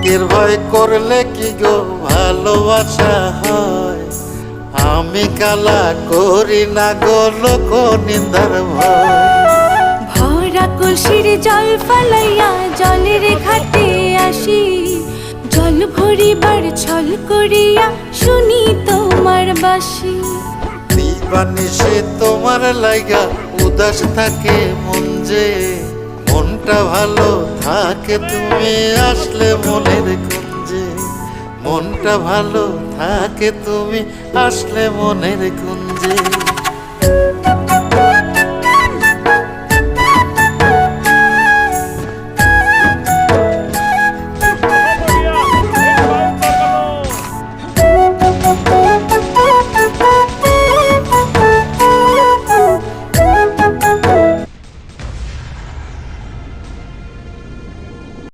ভাগ্যের ভয় করলে কি গো ভালোবাসা হয়? আমি কালা করি না গো লোক নিন্দার ভয়। ভরা কলসির জল ফালাইয়া জলের ঘাটে আসি, জল ভরিবার ছল করিয়া শুনি তোমার বাঁশি। দিবানিশি তোমার লাইগা উদাস থাকে মন যে, মনটা ভালো থাকে তুমি আসলে মনের কুঞ্জে। মনটা ভালো থাকে তুমি আসলে মনের কুঞ্জে।